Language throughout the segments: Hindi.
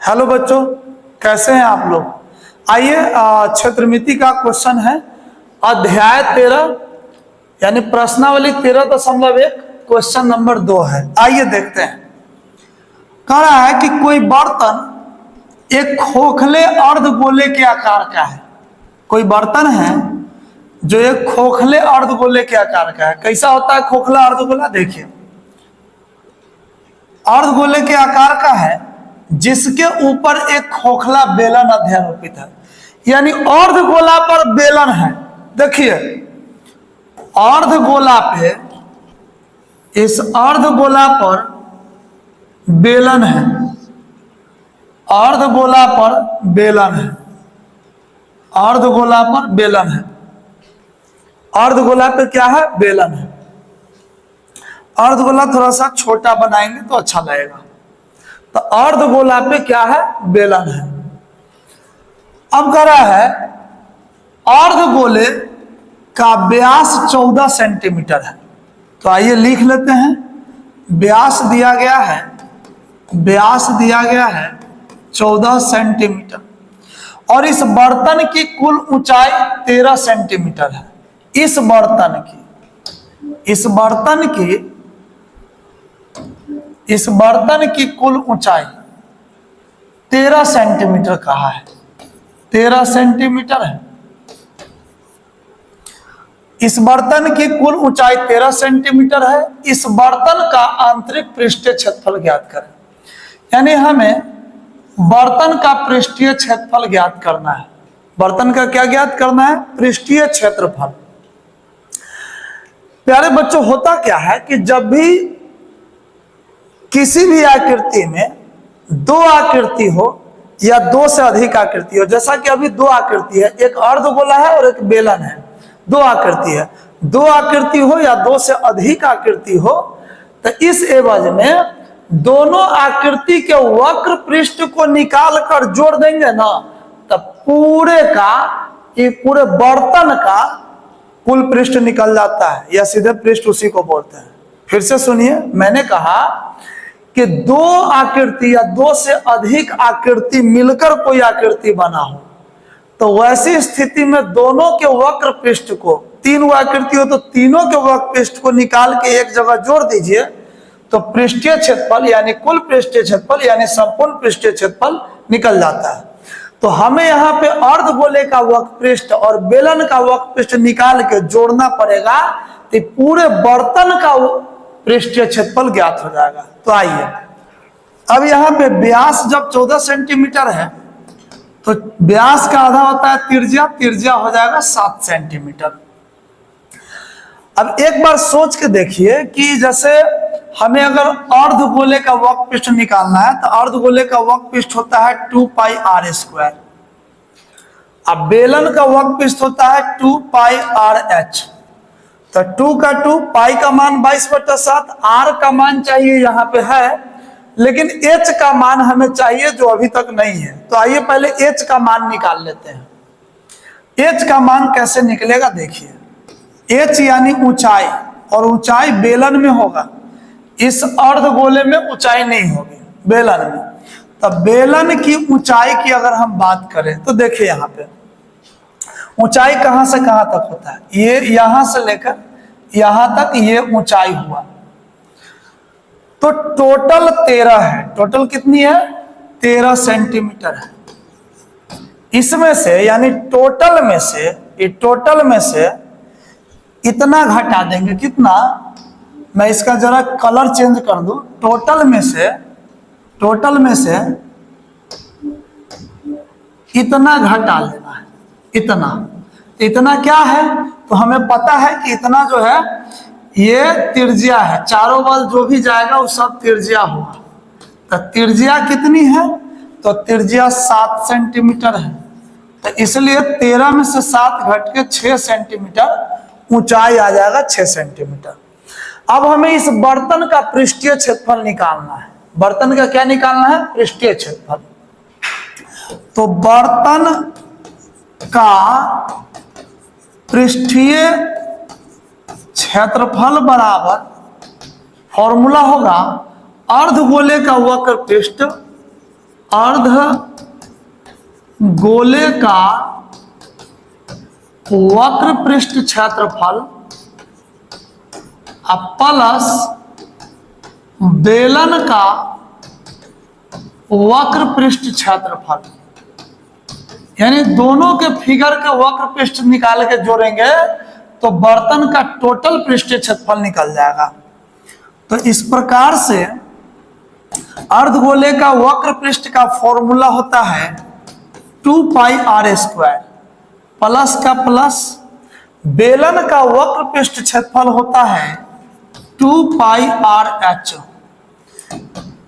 हेलो बच्चों, कैसे हैं आप लोग। आइए क्षेत्रमिति का क्वेश्चन है अध्याय 13 यानी प्रश्नावली 13.1 क्वेश्चन नंबर 2 है। आइए देखते हैं। कह रहा है कि कोई बर्तन एक खोखले अर्धगोले के आकार का है। कोई बर्तन है जो एक खोखले अर्धगोले के आकार का है। कैसा होता है खोखला अर्धगोला? देखिए, अर्धगोले के आकार का है जिसके ऊपर एक खोखला बेलन अध्यारोपित है, यानी अर्धगोला पर बेलन है। देखिए, अर्धगोला पे, इस अर्धगोला पर बेलन है, अर्धगोला पर बेलन है, अर्धगोला पर बेलन है, अर्धगोला पे क्या है? बेलन है। अर्धगोला थोड़ा सा छोटा बनाएंगे तो अच्छा लगेगा। तो अर्धगोला पे क्या है? बेलन है। अब कह रहा है अर्धगोले का व्यास 14 सेंटीमीटर है। तो आइए लिख लेते हैं। व्यास दिया गया है, व्यास दिया गया है 14 सेंटीमीटर और इस बर्तन की कुल ऊंचाई 13 सेंटीमीटर है। इस बर्तन की कुल ऊंचाई 13 सेंटीमीटर कहा है, 13 सेंटीमीटर है। इस बर्तन की कुल ऊंचाई 13 सेंटीमीटर है। इस बर्तन का आंतरिक पृष्ठीय क्षेत्रफल ज्ञात करें। यानी हमें बर्तन का पृष्ठीय क्षेत्रफल ज्ञात करना है। बर्तन का क्या ज्ञात करना है? पृष्ठीय क्षेत्रफल। प्यारे बच्चों, होता क्या है कि जब भी किसी भी आकृति में दो आकृति हो या दो से अधिक आकृति हो, जैसा कि अभी दो आकृति है, एक अर्धगोला है और एक बेलन है, दो आकृति है, दो आकृति हो या दो से अधिक आकृति हो, तो इस एवज में दोनों आकृति के वक्र पृष्ठ को निकाल कर जोड़ देंगे ना, तब पूरे बर्तन का कुल पृष्ठ निकल जाता है, या सीधे पृष्ठ उसी को बोलते हैं। फिर से सुनिए, मैंने कहा कि दो आकृति या दो से अधिक आकृति मिलकर कोई आकृति बना हो, तो वैसी स्थिति में दोनों के वक्र पृष्ठ को, तीन आकृति हो तो तीनों के वक्र पृष्ठ को निकाल के एक जगह जोड़ दीजिए, तो पृष्ठीय क्षेत्रफल यानी कुल पृष्ठीय क्षेत्रफल यानी संपूर्ण पृष्ठीय क्षेत्रफल निकल जाता है। तो हमें यहाँ पे अर्धगोले का वक्र पृष्ठ और बेलन का वक्र पृष्ठ निकाल के जोड़ना पड़ेगा, तो पूरे बर्तन का पृष्ठीय क्षेत्रफल ज्ञात हो जाएगा। तो आइए, अब यहाँ पे व्यास जब 14 सेंटीमीटर है तो व्यास का आधा होता है त्रिज्या, त्रिज्या हो जाएगा 7 सेंटीमीटर। अब एक बार सोच के देखिए कि जैसे हमें अगर अर्धगोले का वक्र पृष्ठ निकालना है तो अर्धगोले का वक्र पृष्ठ होता है 2πr²। अब बेलन का वक्र पृष्ठ होता है 2πrh। तो 2 का 2, पाई का मान 22/7, r का मान चाहिए यहाँ पे है, लेकिन h का मान हमें चाहिए जो अभी तक नहीं है। तो आइए पहले h का मान निकाल लेते हैं। h का मान कैसे निकलेगा? देखिए, h यानी ऊंचाई, और ऊंचाई बेलन में होगा, इस अर्धगोले में ऊंचाई नहीं होगी, बेलन में। तब बेलन की ऊंचाई की अगर हम बात करें तो देखिए, यहाँ पे ऊंचाई कहां से कहां तक होता है? ये यहां से लेकर यहां तक ये ऊंचाई हुआ, तो टोटल 13 है। टोटल कितनी है? 13 सेंटीमीटर है। इसमें से यानी टोटल में से इतना घटा देंगे। कितना? मैं इसका जरा कलर चेंज कर दूं। टोटल में से इतना घटा लेना है। इतना क्या है? तो हमें पता है कि इतना जो है ये त्रिज्या है, चारों बल जो भी जाएगा वो सब त्रिज्या होगा। तो त्रिज्या कितनी है? तो त्रिज्या 7 सेंटीमीटर है। तो इसलिए 13 में से 7 घट के 6 सेंटीमीटर ऊंचाई आ जाएगा, 6 सेंटीमीटर। अब हमें इस बर्तन का पृष्ठीय क्षेत्रफल निकालना है। बर्तन का क्या निकालना है? पृष्ठीय क्षेत्रफल। तो बर्तन का पृष्ठीय क्षेत्रफल बराबर फॉर्मूला होगा अर्धगोले का वक्र पृष्ठ अर्ध गोले का वक्र पृष्ठ क्षेत्रफल प्लस बेलन का वक्र पृष्ठ क्षेत्रफल, यानी दोनों के फिगर के वक्र पृष्ठ निकाल के जोड़ेंगे तो बर्तन का टोटल पृष्ठीय क्षेत्रफल निकल जाएगा। तो इस प्रकार से अर्धगोले का वक्र पृष्ठ का फॉर्मूला होता है 2 पाई आर स्क्वायर, प्लस का प्लस, बेलन का वक्र पृष्ठ क्षेत्रफल होता है 2 पाई आर एच।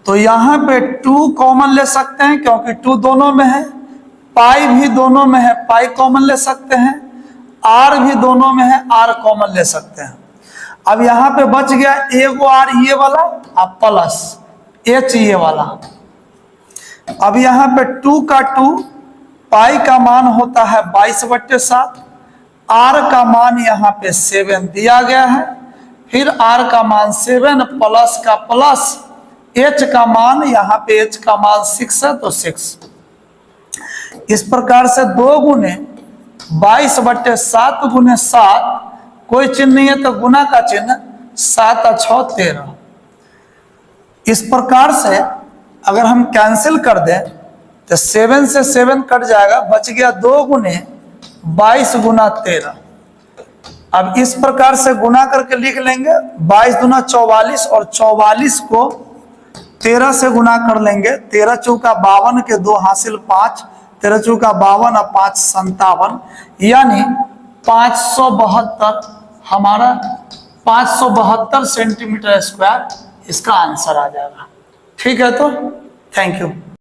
तो यहां पे 2 कॉमन ले सकते हैं क्योंकि 2 दोनों में है, पाई भी दोनों में है, पाई कॉमन ले सकते हैं, आर भी दोनों में है, आर कॉमन ले सकते हैं। अब यहां पे बच गया एगो आर ये वाला और प्लस एच ये वाला। अब यहां पे 2 का 2, पाई का मान होता है 22/7, आर का मान यहाँ पे 7 दिया गया है, फिर आर का मान 7 प्लस का प्लस एच का मान, यहाँ पे एच का मान 6 है तो 6। इस प्रकार से 2 गुने 22/7 गुने 7, कोई चिन्ह नहीं है तो गुना का चिन्ह, 7 और 6 13। इस प्रकार से अगर हम कैंसिल कर दें तो 7 से 7 कट जाएगा, बच गया 2 गुने 22 गुना 13। अब इस प्रकार से गुना करके लिख लेंगे 22 दूना 44 और 44 को 13 से गुना कर लेंगे। 13 चौका 52 के 2 हासिल 5, 13 चौका 52 और 5 57, यानी 572 हमारा 572 सेंटीमीटर स्क्वायर इसका आंसर आ जाएगा। ठीक है, तो थैंक यू।